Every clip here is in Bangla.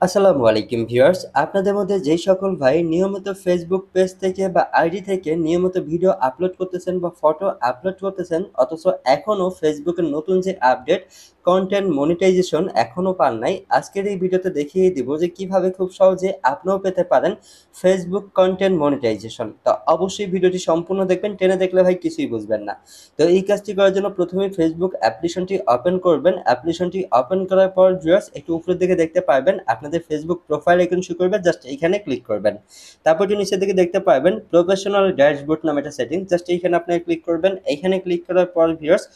আসসালামু আলাইকুম ভিউয়ার্স, আপনাদের মধ্যে যেই সকল ভাই নিয়মিত ফেসবুক পেজ থেকে বা আইডি থেকে নিয়মিত ভিডিও আপলোড করতেছেন বা ফটো আপলোড করতেছেন, অথচ এখনও ফেসবুকের নতুন যে আপডেট কন্টেন্ট মনিটাইজেশন এখনও পান নাই, আজকের এই ভিডিওতে দেখিয়ে দিব যে কিভাবে খুব সহজে আপনিও পেতে পারেন ফেসবুক কন্টেন্ট মনিটাইজেশন। তো অবশ্যই ভিডিওটি সম্পূর্ণ দেখবেন, টেনে দেখলে ভাই কিছুই বুঝবেন না। তো এই কাজটি করার জন্য প্রথমে ফেসবুক অ্যাপ্লিকেশনটি ওপেন করবেন। অ্যাপ্লিকেশনটি ওপেন করার পর ভিউয়ার্স একটু উপরের দিকে দেখতে পারবেন আপনাদের ফেসবুক প্রোফাইল আইকন শো করবে, জাস্ট এইখানে ক্লিক করবেন। তারপর একটু নিচের দিকে দেখতে পারবেন প্রফেশনাল ড্যাশবোর্ড নামে একটা সেটিং, জাস্ট এইখানে আপনারা ক্লিক করবেন। এইখানে ক্লিক করার পর ভিউয়ার্স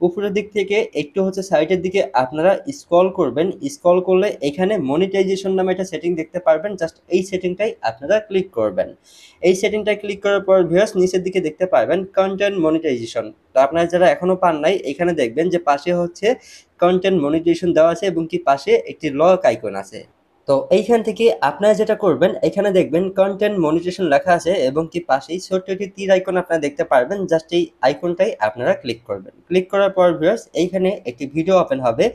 উপরের দিক থেকে একটু সাইডের দিকে আপনারা স্ক্রল করবেন। স্ক্রল করলে এখানে মনিটাইজেশন নামে একটা সেটিং দেখতে পারবেন, জাস্ট এই সেটিংটাই আপনারা ক্লিক করবেন। এই সেটিংটায় ক্লিক করার পর ভিউয়ার্স নিচের দিকে দেখতে পারবেন কন্টেন্ট মনিটাইজেশন। তো আপনারা যারা এখনো পান নাই, এখানে দেখবেন যে পাশে কন্টেন্ট মনিটাইজেশন দেওয়া আছে এবং কি পাশে একটি লক আইকন আছে। তো এইখান থেকে আপনারা যেটা করবেন, এখানে দেখবেন কন্টেন্ট মনিটাইজেশন লেখা আছে এবং কি পাশেই ছোট্ট একটি তীর আইকন আপনারা দেখতে পারবেন, জাস্ট এই আইকনটাই আপনারা ক্লিক করবেন। ক্লিক করার পর ভিউয়ার্স এইখানে একটি ভিডিও ওপেন হবে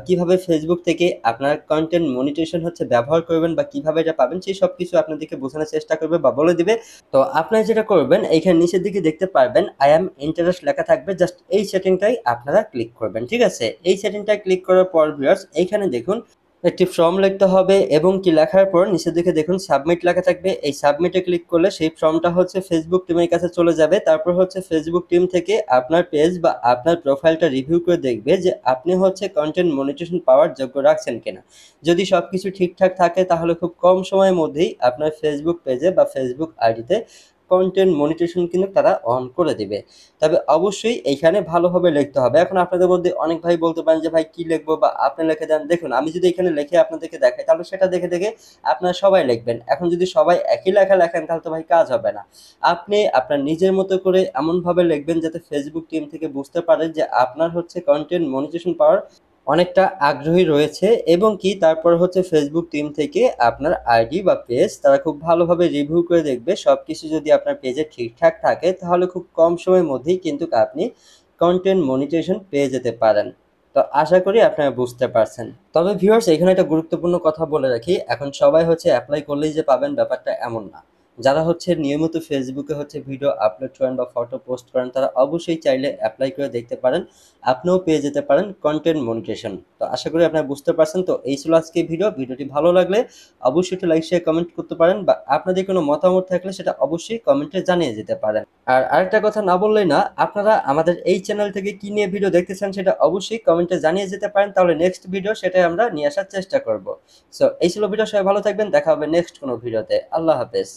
কিভাবে ফেসবুক থেকে আপনার কন্টেন্ট মনিটাইজেশন ব্যবহার করবেন বা কিভাবে এটা পাবেন, সেই সব কিছু আপনাদেরকে বোঝানোর চেষ্টা করবে বা বলে দিবে। তো আপনারা যেটা করবেন, এইখানে নিচের দিকে দেখতে পারবেন আই অ্যাম ইন্টারেস্ট লেখা থাকবে, জাস্ট এই সেটিংটাই আপনারা ক্লিক করবেন। ঠিক আছে, এই সেটিংটায় ক্লিক করার পর ভিউয়ার্স এইখানে দেখুন একটি ফর্ম লিখতে হবে এবং কি লেখার পর নিচের দিকে দেখুন সাবমিট লেখা থাকবে। এই সাবমিটে ক্লিক করলে সেই ফর্মটা ফেসবুক টিমের কাছে চলে যাবে। তারপর ফেসবুক টিম থেকে আপনার পেজ বা আপনার প্রোফাইলটা রিভিউ করে দেখবে যে আপনি কন্টেন্ট মনিটাইজেশন পাওয়ার যোগ্য রাখছেন কিনা। যদি সবকিছু ঠিকঠাক থাকে তাহলে খুব কম সময়ের মধ্যেই আপনার ফেসবুক পেজে বা ফেসবুক আইডিতে কন্টেন্ট মনিটাইজেশন কিন্তু তারা অন করে দিবে। তবে অবশ্যই এইখানে ভালোভাবে লিখতে হবে। এখন আপনাদের মধ্যে অনেক ভাই বলতে পারেন যে ভাই কি লিখবো বা আপনি লিখে দেন। দেখুন আমি যদি এখানে লিখে আপনাদেরকে দেখাই তাহলে সেটা দেখে দেখে আপনারা সবাই লিখবেন। এখন যদি সবাই একই লেখা লেখেন তাহলে তো ভাই কাজ হবে না। আপনি আপনার নিজের মতো করে এমনভাবে লিখবেন যাতে ফেসবুক টিম থেকে বুঝতে পারে যে আপনার কন্টেন্ট মনিটাইজেশন পাওয়ার অনেকটা আগ্রহী রয়েছে এবং কি তারপর ফেসবুক টিম থেকে আপনার আইডি বা পেজ তারা খুব ভালোভাবে রিভিউ করে দেখবে। সবকিছু যদি আপনার পেজে ঠিকঠাক থাকে তাহলে খুব কম সময়ের মধ্যেই কিন্তু আপনি কন্টেন্ট মনিটাইজেশন পেয়ে যেতে পারেন। তো আশা করি আপনারা বুঝতে পারছেন। তবে ভিউয়ার্স এখানে একটা গুরুত্বপূর্ণ কথা বলে রাখি, এখন সবাই অ্যাপ্লাই করলেই যে পাবেন ব্যাপারটা এমন না। যারা নিয়মিত ফেসবুকে ভিডিও আপলোড করেন বা ফটো পোস্ট করেন তারা অবশ্যই চাইলে অ্যাপ্লাই করে দেখতে পারেন, আপনিও পেয়ে যেতে পারেন কন্টেন্ট মনিটাইজেশন। তো আশা করি আপনারা বুঝতে পারছেন। তো এই ছিল আজকে ভিডিওটি ভালো লাগলে অবশ্যই একটু লাইক শেয়ার কমেন্ট করতে পারেন বা আপনাদের কোনো মতামত থাকলে সেটা অবশ্যই কমেন্টে জানিয়ে যেতে পারেন। আর আরেকটা কথা না বললেই না, আপনারা আমাদের এই চ্যানেল থেকে কি নিয়ে ভিডিও দেখতে চান সেটা অবশ্যই কমেন্টে জানিয়ে যেতে পারেন, তাহলে নেক্সট ভিডিও সেটাই আমরা নিয়ে আসার চেষ্টা করব। সো এই ছিল ভিডিও, সবাই ভালো থাকবেন, দেখা হবে নেক্সট কোনো ভিডিওতে। আল্লাহ হাফেজ।